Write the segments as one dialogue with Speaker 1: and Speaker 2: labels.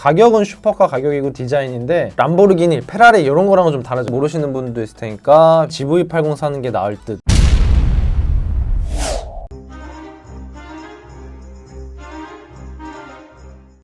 Speaker 1: 가격은 슈퍼카 가격이고 디자인인데 람보르기니, 페라리 이런 거랑은 좀 다르죠. 모르시는 분도 있을 테니까 GV80 사는 게 나을 듯.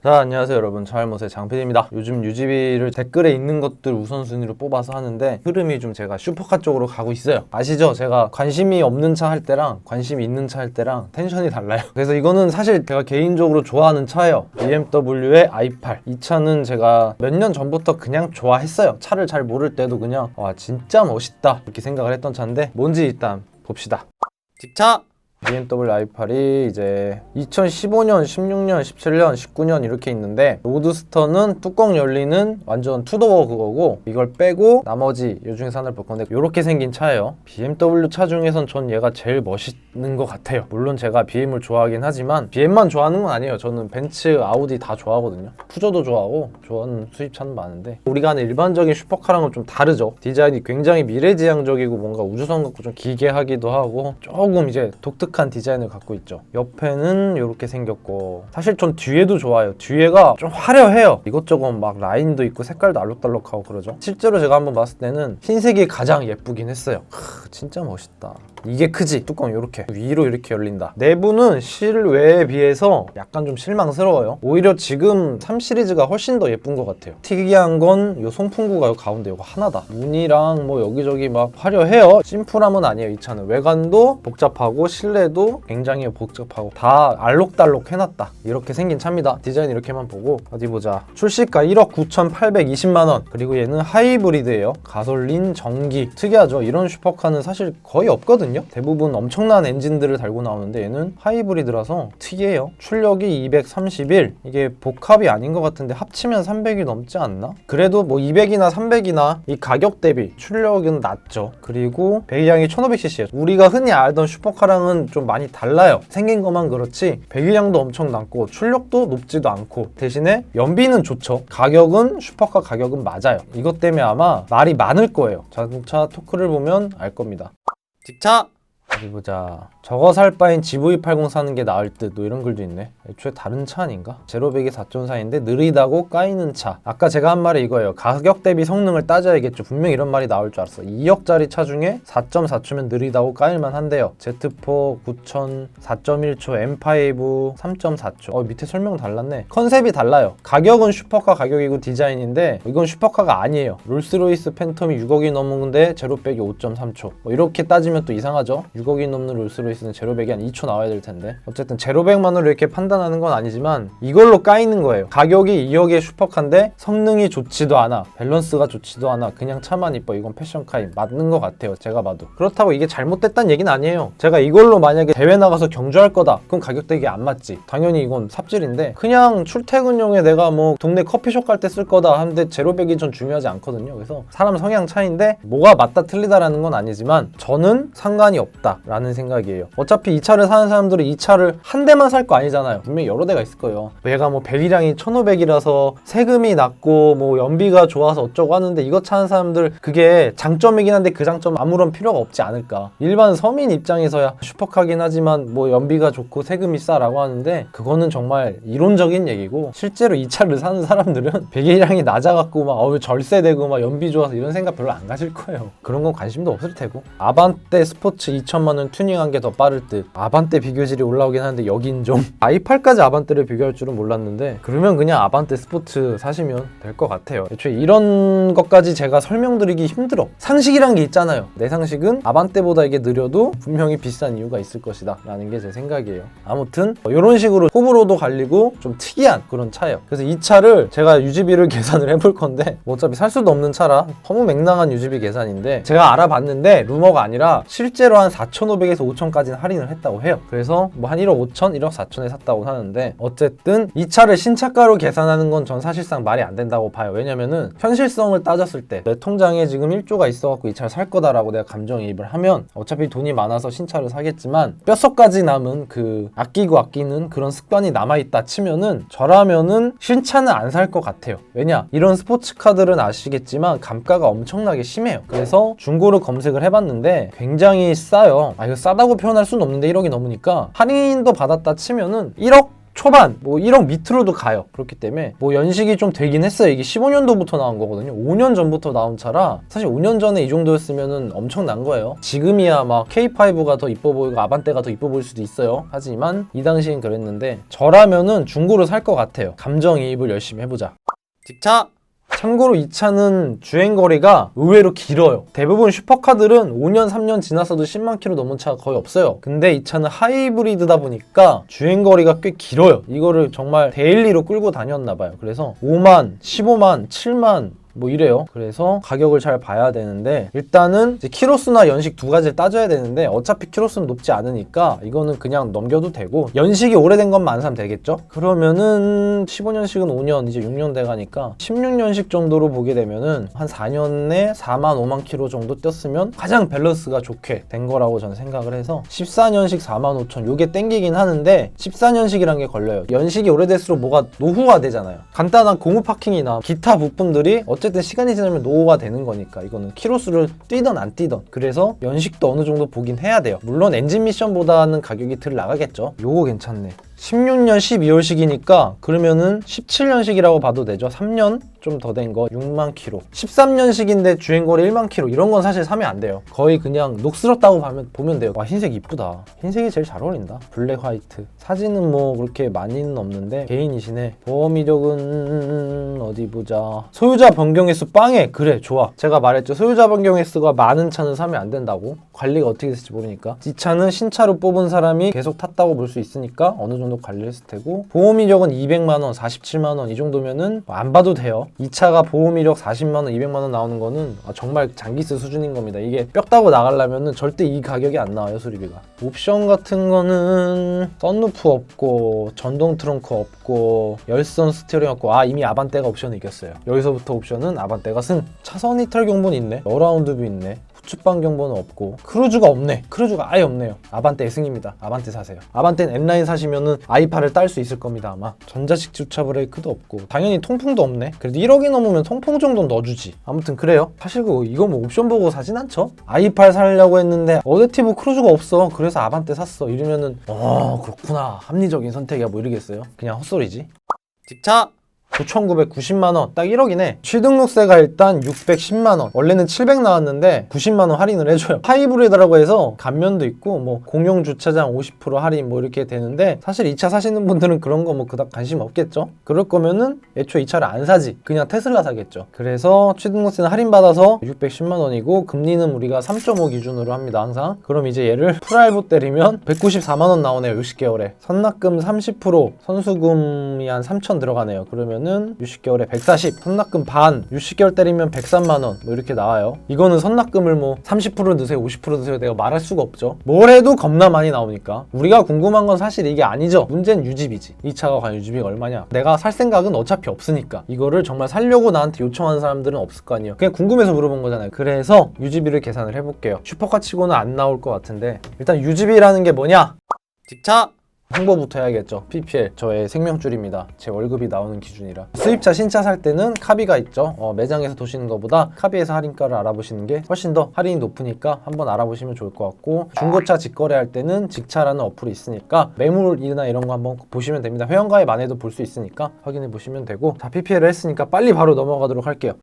Speaker 1: 자, 안녕하세요 여러분, 차알못의 장PD입니다. 요즘 UGV를 댓글에 있는 것들 우선순위로 뽑아서 하는데 흐름이 좀 제가 슈퍼카 쪽으로 가고 있어요. 아시죠? 제가 관심이 없는 차 할 때랑 관심이 있는 차 할 때랑 텐션이 달라요. 그래서 이거는 사실 제가 개인적으로 좋아하는 차예요. BMW의 i8. 이 차는 제가 몇 년 전부터 그냥 좋아했어요. 차를 잘 모를 때도 그냥 와 진짜 멋있다 이렇게 생각을 했던 차인데 뭔지 일단 봅시다. 직차! BMW i8이 이제 2015년, 16년, 17년, 19년 이렇게 있는데 로드스터는 뚜껑 열리는 완전 투도어 그거고 이걸 빼고 나머지 이 중에서 하나를 볼 건데 이렇게 생긴 차예요. BMW 차 중에선 전 얘가 제일 멋있는 것 같아요. 물론 제가 BM을 좋아하긴 하지만 BM만 좋아하는 건 아니에요. 저는 벤츠, 아우디 다 좋아하거든요. 푸조도 좋아하고 좋아하는 수입차는 많은데 우리가 아는 일반적인 슈퍼카랑은 좀 다르죠. 디자인이 굉장히 미래지향적이고 뭔가 우주선 같고 좀 기괴하기도 하고 조금 이제 독특한 디자인을 갖고 있죠. 옆에는 이렇게 생겼고 사실 전 뒤에도 좋아요. 뒤에가 좀 화려해요. 이것저것 막 라인도 있고 색깔도 알록달록하고 그러죠. 실제로 제가 한번 봤을 때는 흰색이 가장 예쁘긴 했어요. 진짜 멋있다. 이게 크지? 뚜껑 이렇게 위로 이렇게 열린다. 내부는 실외에 비해서 약간 좀 실망스러워요. 오히려 지금 3 시리즈가 훨씬 더 예쁜 것 같아요. 특이한 건 이 송풍구가 요 가운데 이거 하나다. 무늬랑 뭐 여기저기 막 화려해요. 심플함은 아니에요. 이 차는 외관도 복잡하고 실내도 굉장히 복잡하고 다 알록달록 해놨다. 이렇게 생긴 차입니다. 디자인 이렇게만 보고 어디 보자. 출시가 1억 9,820만원. 그리고 얘는 하이브리드예요. 가솔린, 전기. 특이하죠. 이런 슈퍼카는 사실 거의 없거든요. 대부분 엄청난 엔진들을 달고 나오는데 얘는 하이브리드라서 특이해요. 출력이 231. 이게 복합이 아닌 것 같은데 합치면 300이 넘지 않나? 그래도 뭐 200이나 300이나 이 가격 대비 출력은 낮죠. 그리고 배기량이 1500cc예요. 우리가 흔히 알던 슈퍼카랑은 좀 많이 달라요. 생긴 것만 그렇지 배기량도 엄청 낮고 출력도 높지도 않고 대신에 연비는 좋죠. 가격은 슈퍼카 가격은 맞아요. 이것 때문에 아마 말이 많을 거예요. 자동차 토크를 보면 알 겁니다. 직차! 어디 보자. 저거 살 바엔 GV80 사는 게 나을 듯. 뭐 이런 글도 있네. 애초에 다른 차 아닌가? 제로백이 4.4인데 느리다고 까이는 차. 아까 제가 한 말이 이거예요. 가격 대비 성능을 따져야겠죠. 분명히 이런 말이 나올 줄 알았어. 2억짜리 차 중에 4.4초면 느리다고 까일만 한데요. Z4 9000 4.1초, M5 3.4초. 밑에 설명 달랐네. 컨셉이 달라요. 가격은 슈퍼카 가격이고 디자인인데 이건 슈퍼카가 아니에요. 롤스로이스 팬텀이 6억이 넘는데 제로백이 5.3초. 이렇게 따지면 또 이상하죠. 6억이 넘는 롤스로이스는 제로백이 한 2초 나와야 될 텐데 어쨌든 제로백만으로 이렇게 판단하는 건 아니지만 이걸로 까이는 거예요. 가격이 2억의 슈퍼카인데 성능이 좋지도 않아, 밸런스가 좋지도 않아, 그냥 차만 이뻐. 이건 패션카인 맞는 것 같아요. 제가 봐도. 그렇다고 이게 잘못됐다는 얘기는 아니에요. 제가 이걸로 만약에 대회 나가서 경주할 거다 그럼 가격대가 안 맞지. 당연히 이건 삽질인데 그냥 출퇴근용에 내가 뭐 동네 커피숍 갈 때 쓸 거다 하는데 제로백이 전 중요하지 않거든요. 그래서 사람 성향 차이인데 뭐가 맞다 틀리다라는 건 아니지만 저는 상관이 없다 라는 생각이에요. 어차피 이 차를 사는 사람들은 이 차를 한 대만 살 거 아니잖아요. 분명히 여러 대가 있을 거예요. 얘가 뭐 배기량이 1500이라서 세금이 낮고 뭐 연비가 좋아서 어쩌고 하는데 이거 차는 사람들 그게 장점이긴 한데 그 장점 아무런 필요가 없지 않을까. 일반 서민 입장에서야 슈퍼카긴 하지만 뭐 연비가 좋고 세금이 싸라고 하는데 그거는 정말 이론적인 얘기고 실제로 이 차를 사는 사람들은 배기량이 낮아갖고 막 절세되고 막 연비 좋아서 이런 생각 별로 안 가질 거예요. 그런 건 관심도 없을 테고. 아반떼 스포츠 2천만원 튜닝한 게 더 빠를 듯. 아반떼 비교질이 올라오긴 하는데 여긴 좀 i8까지 아반떼를 비교할 줄은 몰랐는데 그러면 그냥 아반떼 스포츠 사시면 될 것 같아요. 애초에 이런 것까지 제가 설명드리기 힘들어. 상식이란 게 있잖아요. 내 상식은 아반떼보다 이게 느려도 분명히 비싼 이유가 있을 것이다 라는 게 제 생각이에요. 아무튼 이런 식으로 호불호도 갈리고 좀 특이한 그런 차예요. 그래서 이 차를 제가 유지비를 계산을 해볼 건데 뭐 어차피 살 수도 없는 차라 허무맹랑한 유지비 계산인데 제가 알아봤는데 루머가 아니라 실제로 한 4,500에서 5,000까지는 할인을 했다고 해요. 그래서 뭐 한 1억 5천, 1억 4천에 샀다고 하는데 어쨌든 이 차를 신차가로 계산하는 건 전 사실상 말이 안 된다고 봐요. 왜냐면은 현실성을 따졌을 때 내 통장에 지금 1조가 있어갖고 이 차를 살 거다라고 내가 감정이입을 하면 어차피 돈이 많아서 신차를 사겠지만 뼛속까지 남은 그 아끼는 그런 습관이 남아있다 치면은 저라면은 신차는 안 살 것 같아요. 왜냐? 이런 스포츠카들은 아시겠지만 감가가 엄청나게 심해요. 그래서 중고를 검색을 해봤는데 굉장히 싸요. 이거 싸다고 표현할 수는 없는데 1억이 넘으니까 할인도 받았다 치면은 1억 초반, 뭐 1억 밑으로도 가요. 그렇기 때문에 뭐 연식이 좀 되긴 했어요. 이게 15년도부터 나온 거거든요. 5년 전부터 나온 차라 사실 5년 전에 이 정도였으면 엄청난 거예요. 지금이야 막 K5가 더 이뻐 보이고 아반떼가 더 이뻐 보일 수도 있어요. 하지만 이 당시엔 그랬는데 저라면은 중고로 살 것 같아요. 감정이입을 열심히 해보자. 직차! 참고로 이 차는 주행거리가 의외로 길어요. 대부분 슈퍼카들은 5년, 3년 지났어도 10만 킬로 넘은 차가 거의 없어요. 근데 이 차는 하이브리드다 보니까 주행거리가 꽤 길어요. 이거를 정말 데일리로 끌고 다녔나 봐요. 그래서 5만, 15만, 7만 뭐 이래요. 그래서 가격을 잘 봐야 되는데 일단은 이제 키로수나 연식 두 가지를 따져야 되는데 어차피 키로수는 높지 않으니까 이거는 그냥 넘겨도 되고 연식이 오래된 것만 안 사면 되겠죠? 그러면은 15년씩은 5년 이제 6년 돼가니까 16년식 정도로 보게 되면은 한 4년에 4만 5만 킬로 정도 뛰었으면 가장 밸런스가 좋게 된 거라고 저는 생각을 해서 14년식 4만 5천 요게 땡기긴 하는데 14년식이란 게 걸려요. 연식이 오래될수록 뭐가 노후화 되잖아요. 간단한 고무 파킹이나 기타 부품들이 어쨌든 시간이 지나면 노후가 되는 거니까 이거는 키로수를 뛰던 안 뛰던 그래서 연식도 어느 정도 보긴 해야 돼요. 물론 엔진 미션보다는 가격이 덜 나가겠죠. 요거 괜찮네. 16년 12월식이니까 그러면은 17년식이라고 봐도 되죠. 3년 좀 더 된 거 6만 킬로 13년식인데 주행거리 1만 킬로 이런 건 사실 사면 안 돼요. 거의 그냥 녹슬었다고 보면 돼요. 와 흰색 이쁘다. 흰색이 제일 잘 어울린다. 블랙 화이트 사진은 뭐 그렇게 많이는 없는데 개인이시네. 보험 이력은 어디 보자. 소유자 변경 횟수 빵에 그래 좋아. 제가 말했죠. 소유자 변경 횟수가 많은 차는 사면 안 된다고. 관리가 어떻게 됐을지 모르니까 이 차는 신차로 뽑은 사람이 계속 탔다고 볼 수 있으니까 어느 정도 관리를 했을 테고 보험 이력은 200만원, 47만원 이 정도면은 안 봐도 돼요. 이 차가 보험 이력 40만원, 200만원 나오는 거는 정말 장기스 수준인 겁니다. 이게 뼈 따고 나가려면은 절대 이 가격이 안 나와요, 수리비가. 옵션 같은 거는 썬루프 없고 전동 트렁크 없고 열선 스티어링 없고 이미 아반떼가 옵션을 이겼어요. 여기서부터 옵션은 아반떼가 승. 차선 이탈 경보는 있네. 어라운드 뷰 있네. 후측방 경보는 없고 크루즈가 없네. 크루즈가 아예 없네요. 아반떼 승입니다. 아반떼 사세요. 아반떼는 N라인 사시면은 i8을 딸 수 있을 겁니다. 아마 전자식 주차 브레이크도 없고 당연히 통풍도 없네. 그래도 1억이 넘으면 통풍 정도는 넣어주지. 아무튼 그래요. 사실 이거 뭐 옵션 보고 사진 않죠? i8 사려고 했는데 어댑티브 크루즈가 없어. 그래서 아반떼 샀어. 이러면은 그렇구나. 합리적인 선택이야 뭐 이러겠어요? 그냥 헛소리지. 직차! 9,990만원 딱 1억이네. 취등록세가 일단 610만원 원래는 700 나왔는데 90만원 할인을 해줘요. 하이브리드라고 해서 감면도 있고 뭐 공용 주차장 50% 할인 뭐 이렇게 되는데 사실 이 차 사시는 분들은 그런 거 뭐 그닥 관심 없겠죠. 그럴 거면은 애초에 이 차를 안 사지. 그냥 테슬라 사겠죠. 그래서 취등록세는 할인받아서 610만원이고 금리는 우리가 3.5 기준으로 합니다 항상. 그럼 이제 얘를 풀알보 때리면 194만원 나오네요. 60개월에 선납금 30% 선수금이 한 3천 들어가네요. 그러면은 60개월에 140, 선납금 반, 60개월 때리면 103만원 뭐 이렇게 나와요. 이거는 선납금을 뭐 30% 넣으세요, 50% 넣으세요 내가 말할 수가 없죠. 뭘 해도 겁나 많이 나오니까. 우리가 궁금한 건 사실 이게 아니죠. 문제는 유지비지. 이 차가 과연 유지비가 얼마냐. 내가 살 생각은 어차피 없으니까. 이거를 정말 살려고 나한테 요청하는 사람들은 없을 거 아니에요. 그냥 궁금해서 물어본 거잖아요. 그래서 유지비를 계산을 해볼게요. 슈퍼카 치고는 안 나올 것 같은데 일단 유지비라는 게 뭐냐? 직차! 홍보부터 해야겠죠. PPL 저의 생명줄입니다. 제 월급이 나오는 기준이라. 수입차 신차 살 때는 카비가 있죠. 매장에서 도시는 것보다 카비에서 할인가를 알아보시는 게 훨씬 더 할인이 높으니까 한번 알아보시면 좋을 것 같고 중고차 직거래할 때는 직차라는 어플이 있으니까 매물이나 이런 거 한번 보시면 됩니다. 회원가입 안 해도 볼 수 있으니까 확인해 보시면 되고 자 PPL을 했으니까 빨리 바로 넘어가도록 할게요.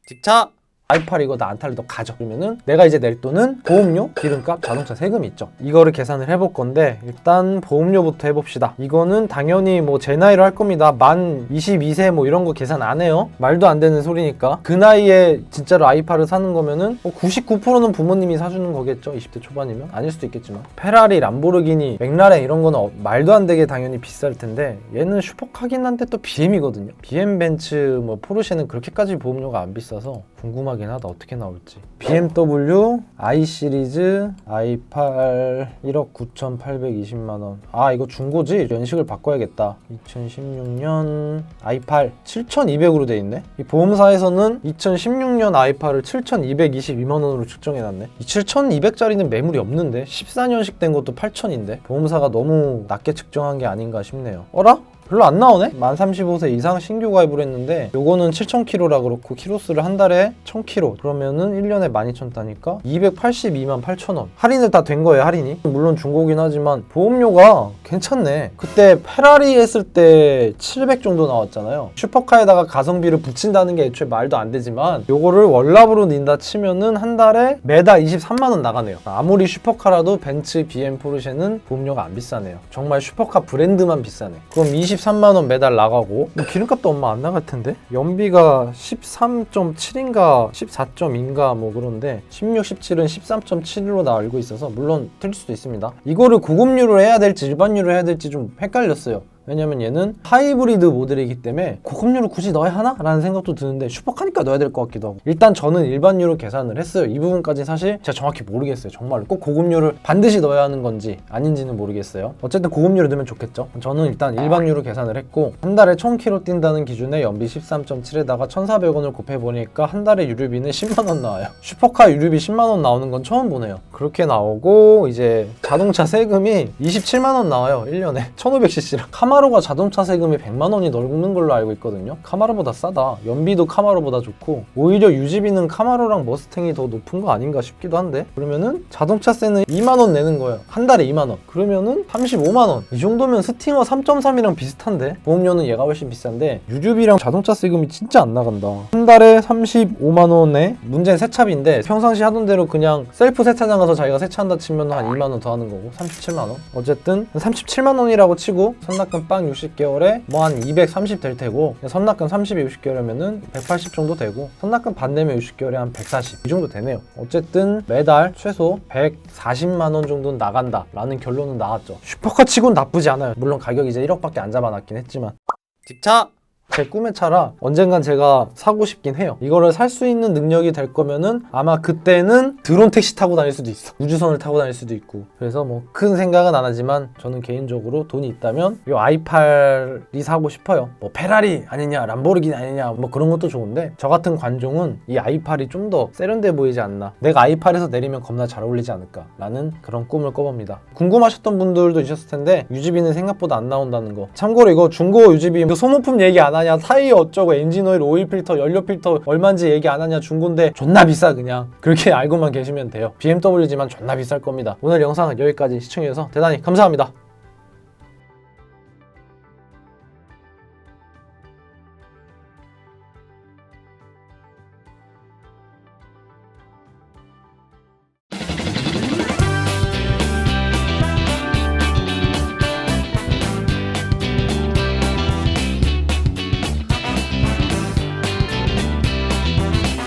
Speaker 1: 직차! i8 이거 나 안 탈래 너 가져. 그러면은 내가 이제 낼 돈은 보험료, 기름값, 자동차 세금이 있죠. 이거를 계산을 해볼 건데 일단 보험료부터 해봅시다. 이거는 당연히 뭐 제 나이로 할 겁니다. 만 22세 뭐 이런 거 계산 안 해요. 말도 안 되는 소리니까. 그 나이에 진짜로 i8을 사는 거면은 99%는 부모님이 사주는 거겠죠. 20대 초반이면. 아닐 수도 있겠지만. 페라리, 람보르기니, 맥라렌 이런 거는 말도 안 되게 당연히 비쌀 텐데 얘는 슈퍼카긴 한데 또 BM이거든요. BM 벤츠, 뭐 포르쉐는 그렇게까지 보험료가 안 비싸서 궁금하긴 하다. 어떻게 나올지. BMW i 시리즈 i8 1억 9,820만원. 이거 중고지? 연식을 바꿔야겠다. 2016년 i8 7,200으로 돼 있네. 이 보험사에서는 2016년 i8을 7,222만원으로 측정해놨네. 이 7,200짜리는 매물이 없는데 14년식 된 것도 8,000인데 보험사가 너무 낮게 측정한 게 아닌가 싶네요. 어라? 별로 안 나오네? 만 35세 이상 신규 가입을 했는데 요거는 7,000km라 그렇고 키로수를 한 달에 1,000km 그러면은 1년에 12,000따니까 282만 8천원 할인을 다 된 거예요. 할인이 물론 중고긴 하지만 보험료가 괜찮네. 그때 페라리 했을 때 700 정도 나왔잖아요. 슈퍼카에다가 가성비를 붙인다는 게 애초에 말도 안 되지만 요거를 월납으로 낸다 치면은 한 달에 매달 23만원 나가네요. 아무리 슈퍼카라도 벤츠, BM, 포르쉐는 보험료가 안 비싸네요. 정말 슈퍼카 브랜드만 비싸네. 그럼 23만원 매달 나가고 뭐 기름값도 얼마 안 나갈 텐데 연비가 13.7인가 14.2인가 뭐 그런데 16, 17은 13.7로 나 알고 있어서 물론 틀릴 수도 있습니다. 이거를 고급류를 해야 될지 일반류를 해야 될지 좀 헷갈렸어요. 왜냐면 얘는 하이브리드 모델이기 때문에 고급류를 굳이 넣어야 하나? 라는 생각도 드는데 슈퍼카니까 넣어야 될 것 같기도 하고 일단 저는 일반류로 계산을 했어요. 이 부분까지 사실 제가 정확히 모르겠어요. 정말로 꼭 고급류를 반드시 넣어야 하는 건지 아닌지는 모르겠어요. 어쨌든 고급류를 넣으면 좋겠죠. 저는 일단 일반류로 계산을 했고 한 달에 1000km 뛴다는 기준에 연비 13.7에다가 1,400원을 곱해보니까 한 달에 유류비는 10만원 나와요. 슈퍼카 유류비 10만원 나오는 건 처음 보네요. 그렇게 나오고 이제 자동차 세금이 27만원 나와요. 1년에 1500cc랑 카마로가 자동차 세금이 100만 원이 넘는 걸로 알고 있거든요. 카마로보다 싸다. 연비도 카마로보다 좋고 오히려 유지비는 카마로랑 머스탱이 더 높은 거 아닌가 싶기도 한데 그러면은 자동차세는 2만 원 내는 거예요. 한 달에 2만 원. 그러면은 35만 원. 이 정도면 스팅어 3.3이랑 비슷한데 보험료는 얘가 훨씬 비싼데 유류비랑 자동차 세금이 진짜 안 나간다. 한 달에 35만 원에 문제는 세차비인데 평상시 하던 대로 그냥 셀프 세차장 가서 자기가 세차한다 치면 한 2만 원 더 하는 거고 37만 원. 어쨌든 37만 원이라고 치고 선납금 빵 60개월에 뭐 한 230 될 테고 선납금 30에 60개월이면은 180 정도 되고 선납금 반 내면 60개월에 한 140 이 정도 되네요. 어쨌든 매달 최소 140만 원 정도는 나간다 라는 결론은 나왔죠. 슈퍼카 치곤 나쁘지 않아요. 물론 가격이 이제 1억밖에 안 잡아놨긴 했지만 뒷차! 제 꿈의 차라 언젠간 제가 사고 싶긴 해요. 이거를 살 수 있는 능력이 될 거면은 아마 그때는 드론 택시 타고 다닐 수도 있어. 우주선을 타고 다닐 수도 있고. 그래서 뭐 큰 생각은 안 하지만 저는 개인적으로 돈이 있다면 이 i8이 사고 싶어요. 뭐 페라리 아니냐 람보르기니 아니냐 뭐 그런 것도 좋은데 저 같은 관종은 이 i8이 좀 더 세련돼 보이지 않나. 내가 i8에서 내리면 겁나 잘 어울리지 않을까 라는 그런 꿈을 꿔봅니다. 궁금하셨던 분들도 있었을 텐데 유지비는 생각보다 안 나온다는 거. 참고로 이거 중고 유지비 소모품 얘기 안 하냐 타이어 어쩌고 엔진오일 오일 필터 연료 필터 얼마인지 얘기 안 하냐 중고인데 존나 비싸. 그냥 그렇게 알고만 계시면 돼요. BMW지만 존나 비쌀 겁니다. 오늘 영상은 여기까지 시청해주셔서 대단히 감사합니다.